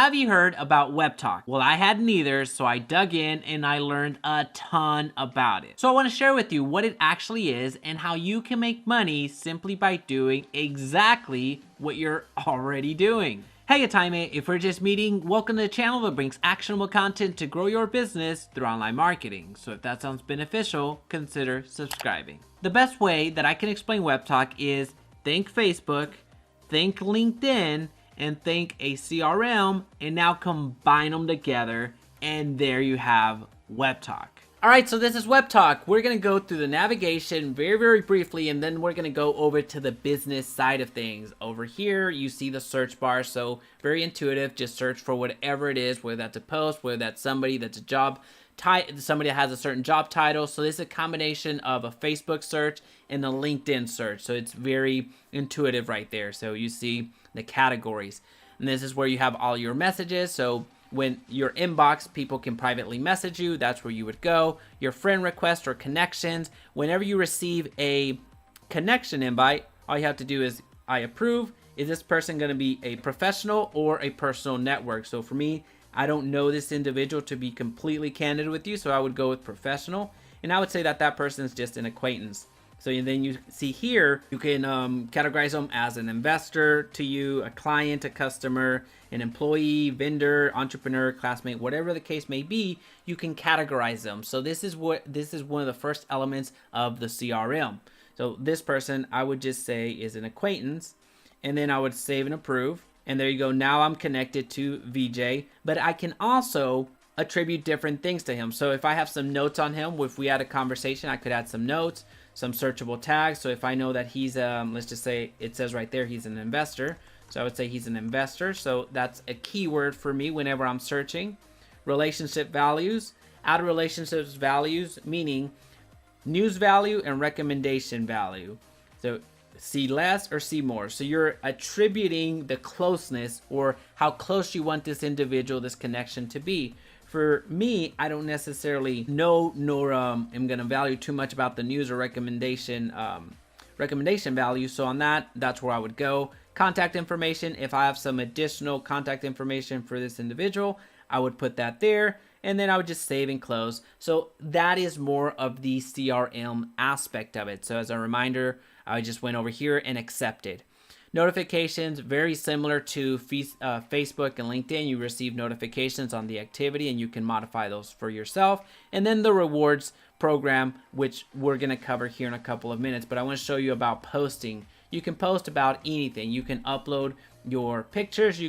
Have you heard about Webtalk? Well, I hadn't either, so I dug in and I learned a ton about it. So I want to share with you what it actually is and how you can make money simply by doing exactly what you're already doing. Hey Atime, if we're just meeting, welcome to the channel that brings actionable content to grow your business through online marketing. So if that sounds beneficial, consider subscribing. The best way that I can explain Webtalk is think Facebook, think LinkedIn, and think a CRM, and now combine them together, and there you have Webtalk. All right, so this is Webtalk. We're gonna go through the navigation very briefly, and then we're gonna go over to the business side of things. Over here, you see the search bar, so very intuitive. Just search for whatever it is, whether that's a post, whether that's somebody that's a job, somebody that has a certain job title. So this is a combination of a Facebook search and a LinkedIn search. So it's very intuitive right there. So you see the categories, and this is where you have all your messages. So when your inbox, people can privately message you, that's where you would go. Your friend requests or connections. Whenever you receive a connection invite, all you have to do is I approve. Is this person going to be a professional or a personal network? So for me, I don't know this individual, to be completely candid with you, so I would go with professional, and I would say that that person is just an acquaintance. So then you see here, you can categorize them as an investor to you, a client, a customer, an employee, vendor, entrepreneur, classmate, whatever the case may be, you can categorize them. So this is one of the first elements of the CRM. So this person, I would just say is an acquaintance, and then I would save and approve. And there you go. Now I'm connected to VJ, but I can also attribute different things to him. So if I have some notes on him, if we had a conversation, I could add some notes, some searchable tags. So if I know that he's, let's just say it says right there, he's an investor. So I would say he's an investor. So that's a keyword for me whenever I'm searching. Relationship values, add relationships values, meaning news value and recommendation value. So see less or see more. So you're attributing the closeness or how close you want this individual, this connection to be. For me, I don't necessarily know nor am going to value too much about the news or recommendation value. So on that's where I would go. Contact information. If I have some additional contact information for this individual, I would put that there. And then I would just save and close. So that is more of the CRM aspect of it. So as a reminder, I just went over here and accepted. Notifications, very similar to Facebook and LinkedIn. You receive notifications on the activity and you can modify those for yourself. And then the rewards program, which we're going to cover here in a couple of minutes. But I want to show you about posting. You can post about anything. You can upload your pictures.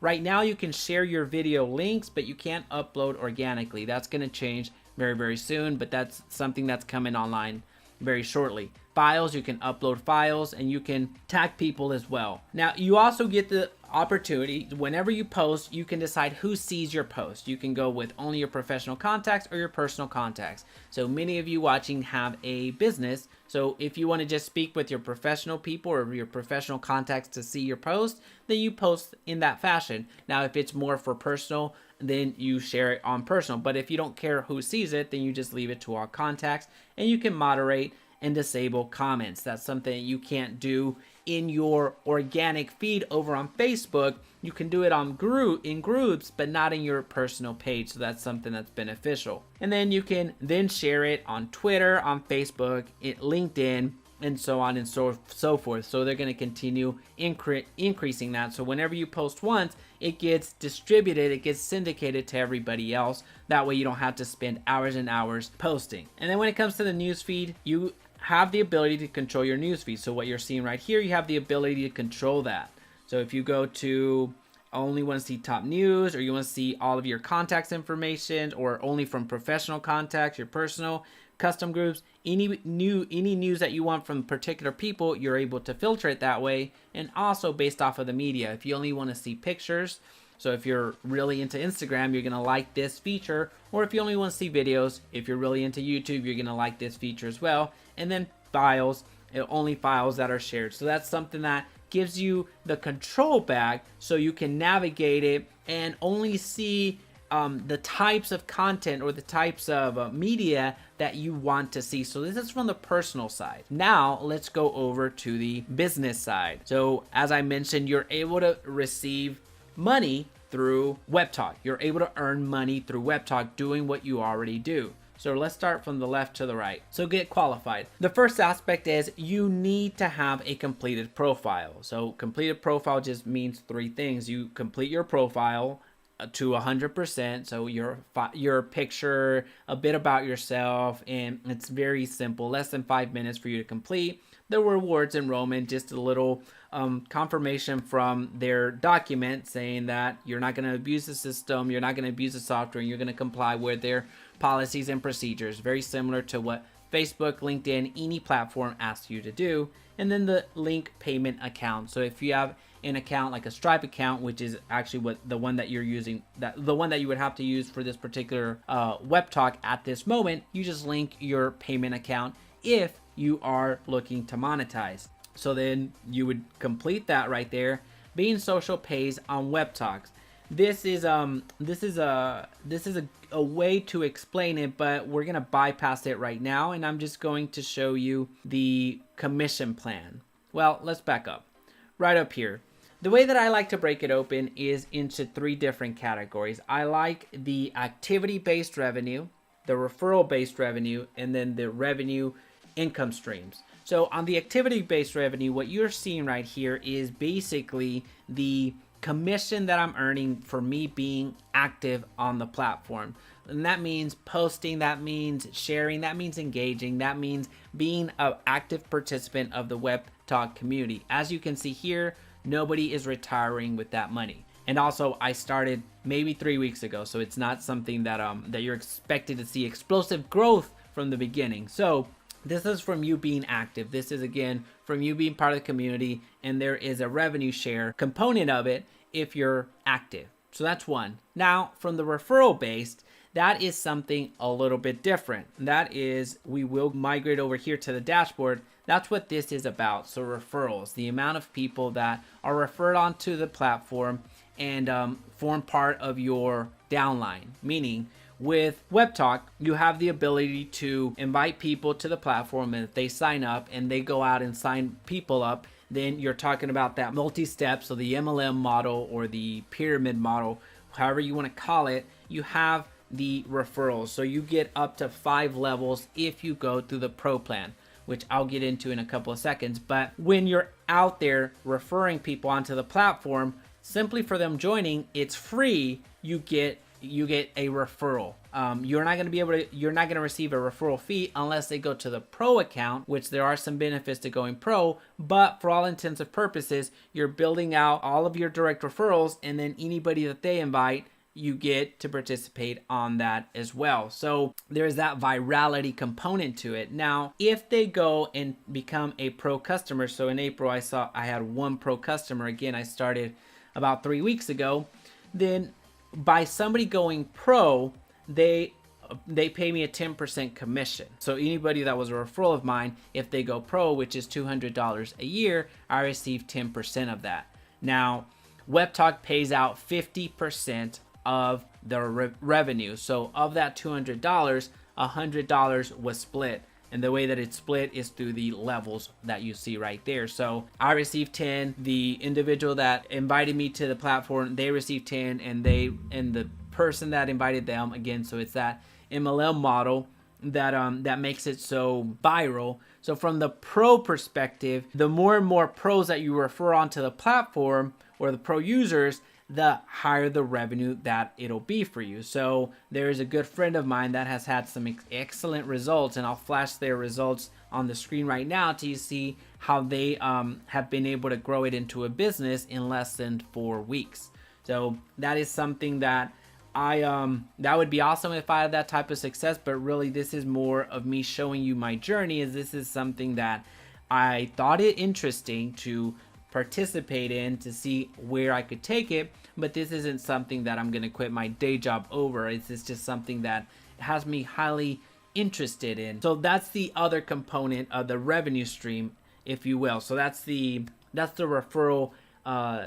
Right now you can share your video links, but you can't upload organically. That's going to change very soon, but that's something that's coming online very shortly. Files, you can upload files and you can tag people as well. Now you also get the opportunity, whenever you post, you can decide who sees your post. You can go with only your professional contacts or your personal contacts. So many of you watching have a business. So if you want to just speak with your professional people or your professional contacts to see your post, then you post in that fashion. Now, if it's more for personal, then you share it on personal. But if you don't care who sees it, then you just leave it to all contacts, and you can moderate and disable comments. That's something you can't do in your organic feed over on Facebook. You can do it on in groups, but not in your personal page. So that's something that's beneficial. And then you can then share it on Twitter, on Facebook, LinkedIn, and so on and so forth. So they're going to continue increasing that. So whenever you post once, it gets distributed, it gets syndicated to everybody else. That way you don't have to spend hours and hours posting. And then when it comes to the news feed, you have the ability to control your news feed. So what you're seeing right here, you have the ability to control that. So if you go to only want to see top news, or you want to see all of your contacts information, or only from professional contacts, your personal custom groups, any news that you want from particular people, you're able to filter it that way. And also based off of the media, if you only want to see pictures, so if you're really into Instagram, you're going to like this feature. Or if you only want to see videos, if you're really into YouTube, you're going to like this feature as well. And then files, only files that are shared. So that's something that gives you the control back, so you can navigate it and only see the types of content or the types of media that you want to see. So this is from the personal side. Now let's go over to the business side. So as I mentioned, you're able to receive money through Webtalk. You're able to earn money through Webtalk doing what you already do. So let's start from the left to the right. So get qualified. The first aspect is you need to have a completed profile. So completed profile just means three things. You complete your profile to 100%. So your picture, a bit about yourself, and it's very simple, less than 5 minutes for you to complete. The rewards enrollment, just a little confirmation from their document saying that you're not going to abuse the system, you're not going to abuse the software, and you're going to comply with their policies and procedures. Very similar to what Facebook, LinkedIn, any platform asks you to do. And then the link payment account. So if you have an account like a Stripe account, which is actually what the one that you're using, the one that you would have to use for this particular Webtalk at this moment, you just link your payment account if you are looking to monetize. So then you would complete that right there. Being Social pays on Webtalks. This is a way to explain it, but we're gonna bypass it right now, and I'm just going to show you the commission plan. Well, let's back up. Right up here, the way that I like to break it open is into three different categories. I like the activity-based revenue, the referral-based revenue, and then the revenue income streams. So on the activity-based revenue, what you're seeing right here is basically the commission that I'm earning for me being active on the platform. And that means posting, that means sharing, that means engaging, that means being an active participant of the Webtalk community. As you can see here, nobody is retiring with that money. And also, I started maybe 3 weeks ago, so it's not something that that you're expected to see explosive growth from the beginning. So this is from you being active. This is, again, from you being part of the community, and there is a revenue share component of it if you're active. So that's one. Now, from the referral based, that is something a little bit different. That is, we will migrate over here to the dashboard. That's what this is about. So referrals, the amount of people that are referred onto the platform and form part of your downline. Meaning, with Webtalk, you have the ability to invite people to the platform, and if they sign up and they go out and sign people up, then you're talking about that multi-step, so the MLM model or the pyramid model, however you want to call it. You have the referrals, so you get up to 5 levels if you go through the pro plan, which I'll get into in a couple of seconds. But when you're out there referring people onto the platform, simply for them joining, it's free. You get a referral. You're not going to receive a referral fee unless they go to the pro account, which there are some benefits to going pro, but for all intents and purposes, you're building out all of your direct referrals, and then anybody that they invite, you get to participate on that as well. So there's that virality component to it. Now, if they go and become a pro customer, so in April I had 1 pro customer. Again, I started about 3 weeks ago. Then by somebody going pro, they pay me a 10% commission. So anybody that was a referral of mine, if they go pro, which is $200 a year, I receive 10% of that. Now, Webtalk pays out 50% of the revenue. So of that $200, $100 was split. And the way that it's split is through the levels that you see right there. So I received 10. The individual that invited me to the platform, they received 10, and the person that invited them, again, so it's that MLM model that makes it so viral. So from the pro perspective, the more and more pros that you refer onto the platform, or the pro users, the higher the revenue that it'll be for you. So there is a good friend of mine that has had some excellent results, and I'll flash their results on the screen right now to see how they have been able to grow it into a business in less than 4 weeks. So that is something that that would be awesome if I had that type of success, but really this is more of me showing you my journey, as this is something that I thought it interesting to participate in to see where I could take it, but this isn't something that I'm going to quit my day job over. It's just something that has me highly interested in. So that's the other component of the revenue stream, if you will. So that's the referral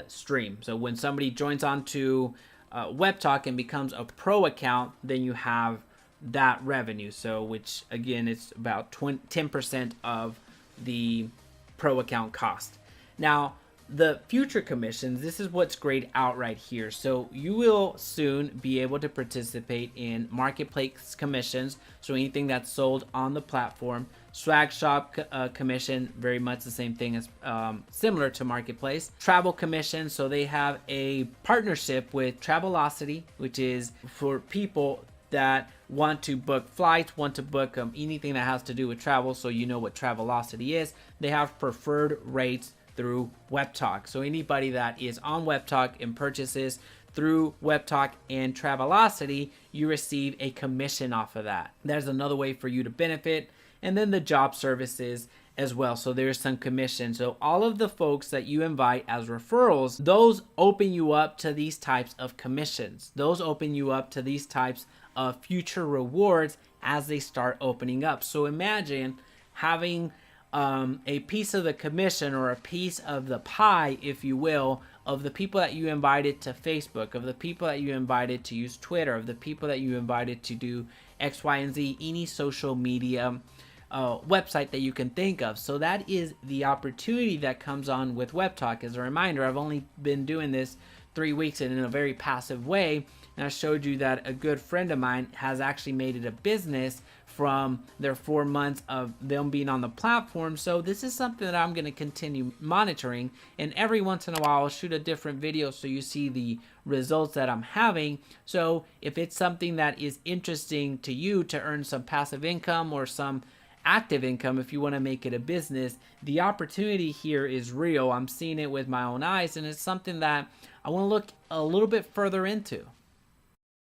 stream. So when somebody joins onto Webtalk and becomes a pro account, then you have that revenue. So which again, it's about 10% of the pro account cost. Now, the future commissions, this is what's grayed out right here. So you will soon be able to participate in marketplace commissions, so anything that's sold on the platform. Swag shop commission, very much the same thing as similar to marketplace. Travel commission, so they have a partnership with Travelocity, which is for people that want to book flights, want to book anything that has to do with travel, so you know what Travelocity is. They have preferred rates through Webtalk. So anybody that is on Webtalk and purchases through Webtalk and Travelocity, you receive a commission off of that. There's another way for you to benefit. And then the job services as well. So there's some commission. So all of the folks that you invite as referrals, those open you up to these types of commissions. Those open you up to these types of future rewards as they start opening up. So imagine having a piece of the commission, or a piece of the pie, if you will, of the people that you invited to Facebook, of the people that you invited to use Twitter, of the people that you invited to do X, Y, and Z, any social media website that you can think of. So that is the opportunity that comes on with Webtalk. As a reminder, I've only been doing this 3 weeks and in a very passive way, and I showed you that a good friend of mine has actually made it a business from their 4 months of them being on the platform. So this is something that I'm going to continue monitoring, and every once in a while I'll shoot a different video so you see the results that I'm having. So if it's something that is interesting to you to earn some passive income or some active income, if you want to make it a business, the opportunity here is real. I'm seeing it with my own eyes, and it's something that I want to look a little bit further into.